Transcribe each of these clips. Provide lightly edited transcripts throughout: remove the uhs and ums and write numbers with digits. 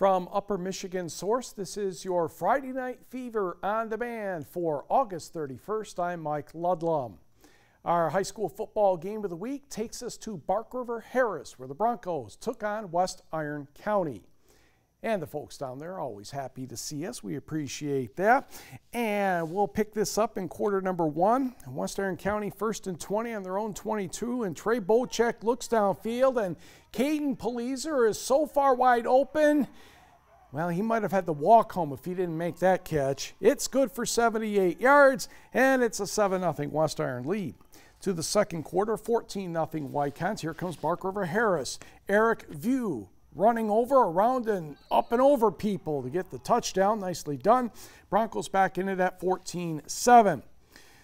From Upper Michigan Source, this is your Friday Night Fever on demand for August 31st. I'm Mike Ludlum. Our high school football game of the week takes us to RiverHarris, where the Broncos took on West Iron County. And the folks down there are always happy to see us. We appreciate that. And we'll pick this up in quarter number 1. West Iron County 1st and 20 on their own 22. And Trey Bocek looks downfield. And Caden Polizer is so far wide open. Well, he might have had to walk home if he didn't make that catch. It's good for 78 yards. And it's a 7-0 West Iron lead. To the second quarter, 14-0 Whitecons. Here comes RiverHarris. Eric View running over, around, and up and over people to get the touchdown. Nicely done. Broncos back into that 14-7.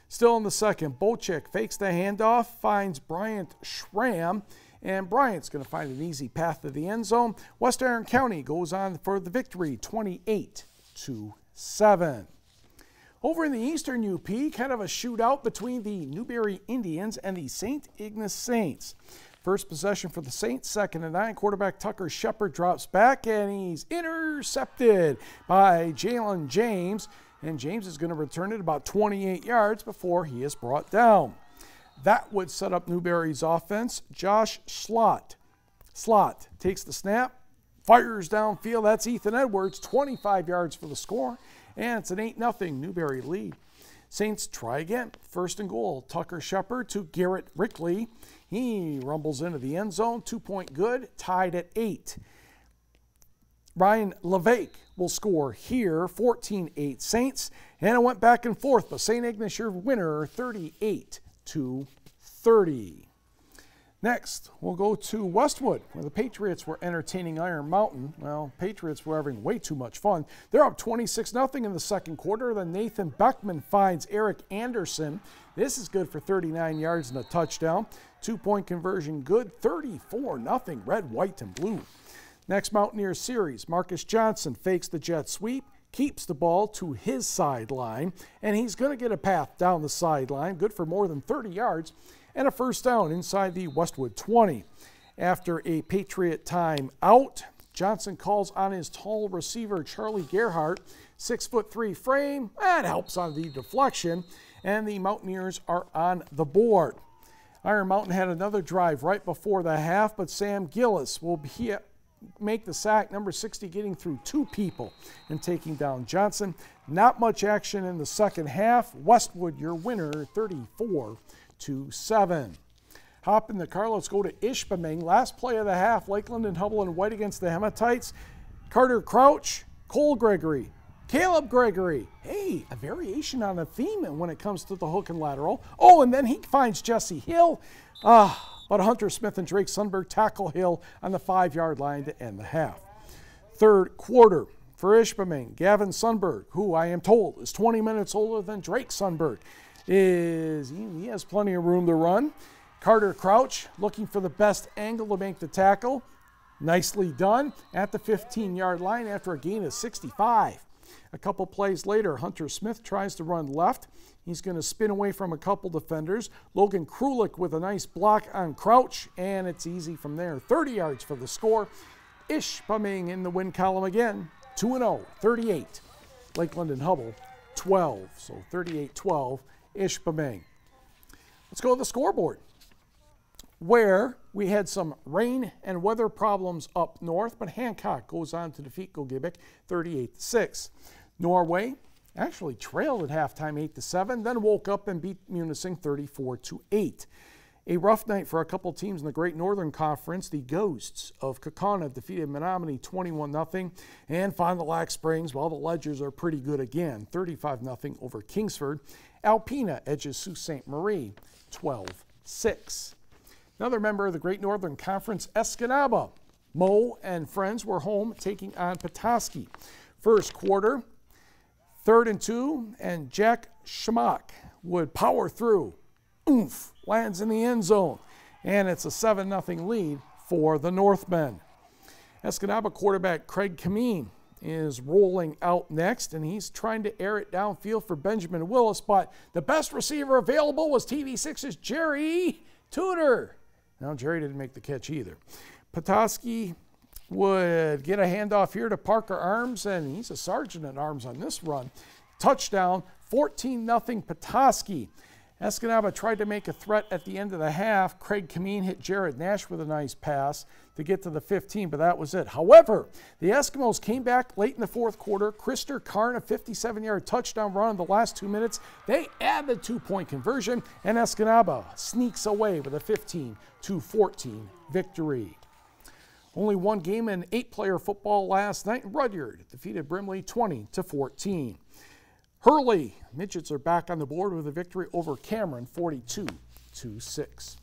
Still in the second, Bocek fakes the handoff, finds Bryant Schramm, and Bryant's going to find an easy path to the end zone. West Iron County goes on for the victory, 28-7. Over in the Eastern UP, kind of a shootout between the Newberry Indians and the St Ignace Saints. First possession for the Saints, 2nd and 9. Quarterback Tucker Shepard drops back, and he's intercepted by Jalen James. And James is going to return it about 28 yards before he is brought down. That would set up Newberry's offense. Josh Slot takes the snap, fires downfield. That's Ethan Edwards, 25 yards for the score. And it's an 8-0 Newberry lead. Saints try again. 1st and goal. Tucker Shepard to Garrett Rickley. He rumbles into the end zone. 2-point good. Tied at 8. Ryan LeVake will score here. 14-8 Saints. And it went back and forth, but St Ignace your winner, 38-30. Next, we'll go to Westwood, where the Patriots were entertaining Iron Mountain. Well, Patriots were having way too much fun. They're up 26-0 in the second quarter. Then Nathan Beckman finds Eric Anderson. This is good for 39 yards and a touchdown. 2-point conversion good, 34-0, red, white, and blue. Next Mountaineers series, Marcus Johnson fakes the jet sweep, keeps the ball to his sideline, and he's going to get a path down the sideline, good for more than 30 yards. And a first down inside the Westwood 20. After a Patriot timeout, Johnson calls on his tall receiver, Charlie Gerhardt. 6'3" frame, that helps on the deflection, and the Mountaineers are on the board. Iron Mountain had another drive right before the half, but Sam Gillis will make the sack, number 60, getting through 2 people and taking down Johnson. Not much action in the second half. Westwood, your winner, 34-7. Hop in the car, let's go to Ishpeming. Last play of the half, Lakeland and Hubble and White against the Emmetites. Carter Crouch, Cole Gregory, Caleb Gregory. Hey, a variation on a theme when it comes to the hook and lateral. Oh, and then he finds Jesse Hill. But Hunter Smith and Drake Sundberg tackle Hill on the 5-yard line to end the half. Third quarter for Ishpeming, Gavin Sundberg, who I am told is 20 minutes older than Drake Sundberg, he has plenty of room to run. Carter Crouch looking for the best angle to make the tackle. Nicely done at the 15-yard line after a gain of 65. A couple plays later, Hunter Smith tries to run left. He's going to spin away from a couple defenders. Logan Krulik with a nice block on Crouch, and it's easy from there. 30 yards for the score. Ishpeming in the win column again. 2-0, 38. Lakeland and Hubble, 12. So 38-12, Ishpeming. Let's go to the scoreboard, where we had some rain and weather problems up north, but Hancock goes on to defeat Gogebic 38-6. Norway actually trailed at halftime 8-7, then woke up and beat Munising 34-8. A rough night for a couple teams in the Great Northern Conference. The Ghosts of Kaukauna defeated Menominee 21-0, and Fond du Lac Springs, well, the Ledgers are pretty good again, 35-0 over Kingsford. Alpena edges Sault Ste. Marie 12-6. Another member of the Great Northern Conference, Escanaba. Mo and friends were home taking on Petoskey. First quarter, 3rd and 2, and Jack Schmack would power through. Oomph, lands in the end zone. And it's a 7-0 lead for the Northmen. Escanaba quarterback Craig Kameen is rolling out next, and he's trying to air it downfield for Benjamin Willis, but the best receiver available was TV6's Jerry Tudor. Now, Jerry didn't make the catch either. Petoskey would get a handoff here to Parker Arms, and he's a sergeant at arms on this run. Touchdown, 14-0 Petoskey. Escanaba tried to make a threat at the end of the half. Craig Kameen hit Jared Nash with a nice pass to get to the 15, but that was it. However, the Eskimos came back late in the fourth quarter. Krister Karn, a 57-yard touchdown run in the last 2 minutes. They add the 2-point conversion, and Escanaba sneaks away with a 15-14 victory. Only one game in 8-player football last night. Rudyard defeated Brimley 20-14. Hurley, Midgets are back on the board with a victory over Cameron 42-6.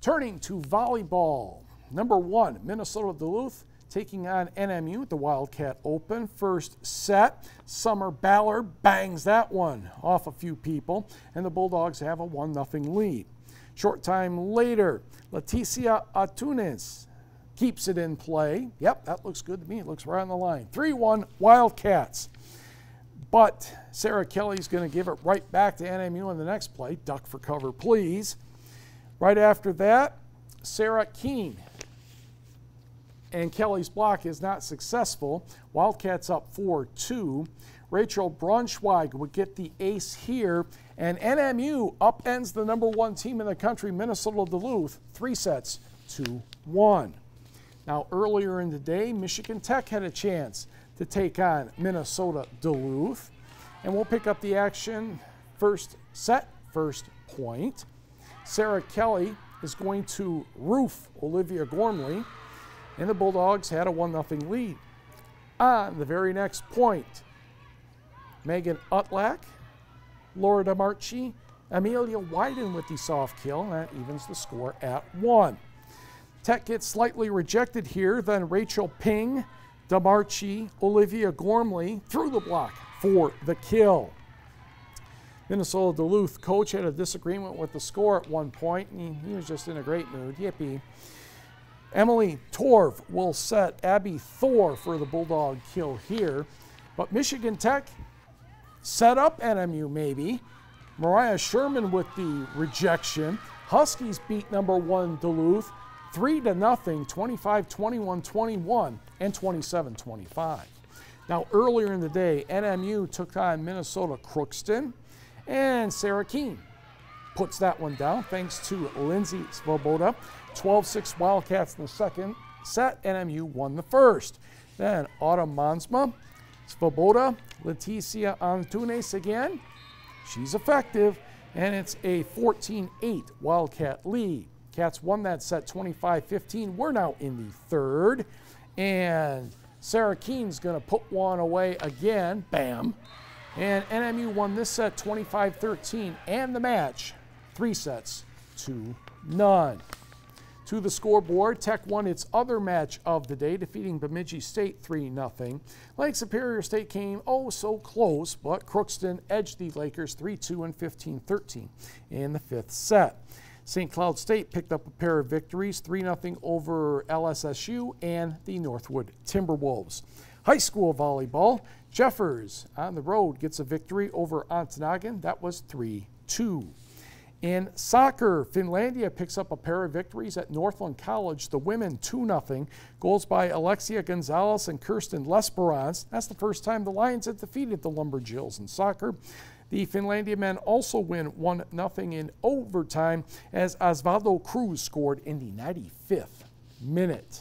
Turning to volleyball, number 1, Minnesota Duluth taking on NMU at the Wildcat Open. First set, Summer Ballard bangs that one off a few people, and the Bulldogs have a 1-0 lead. Short time later, Leticia Atunes keeps it in play. Yep, that looks good to me. It looks right on the line. 3-1 Wildcats. But Sarah Kelly's going to give it right back to NMU in the next play. Duck for cover, please. Right after that, Sarah Keene. And Kelly's block is not successful. Wildcats up 4-2. Rachel Braunschweig would get the ace here. And NMU upends the number 1 team in the country, Minnesota Duluth, 3-1. Now, earlier in the day, Michigan Tech had a chance to take on Minnesota Duluth. And we'll pick up the action first set, first point. Sarah Kelly is going to roof Olivia Gormley, and the Bulldogs had a 1-0 lead. On the very next point, Megan Utlak, Laura DeMarchi, Amelia Wyden with the soft kill, and that evens the score at 1. Tech gets slightly rejected here, then Rachel Ping, DeMarchi, Olivia Gormley through the block for the kill. Minnesota Duluth coach had a disagreement with the score at one point, and he was just in a great mood. Yippee. Emily Torv will set Abby Thor for the Bulldog kill here. But Michigan Tech set up NMU maybe. Mariah Sherman with the rejection. Huskies beat number 1 Duluth 3-0, 25-21-21, and 27-25. Now, earlier in the day, NMU took on Minnesota Crookston, and Sarah Keene puts that one down thanks to Lindsay Svoboda. 12-6 Wildcats in the second set. NMU won the first. Then Autumn Mansma, Svoboda, Leticia Antunes again. She's effective, and it's a 14-8 Wildcat lead. Cats won that set 25-15. We're now in the third, and Sarah Keene's going to put one away again. Bam. And NMU won this set 25-13 and the match 3-0. To the scoreboard, Tech won its other match of the day, defeating Bemidji State 3-0. Lake Superior State came oh so close, but Crookston edged the Lakers 3-2 and 15-13 in the fifth set. St. Cloud State picked up a pair of victories, 3-0 over LSSU and the Northwood Timberwolves. High school volleyball, Jeffers on the road gets a victory over Ontonagon. That was 3-2. In soccer, Finlandia picks up a pair of victories at Northland College. The women 2-0. Goals by Alexia Gonzalez and Kirsten Lesperance. That's the first time the Lions have defeated the Lumberjills in soccer. The Finlandia men also win 1-0 in overtime as Osvaldo Cruz scored in the 95th minute.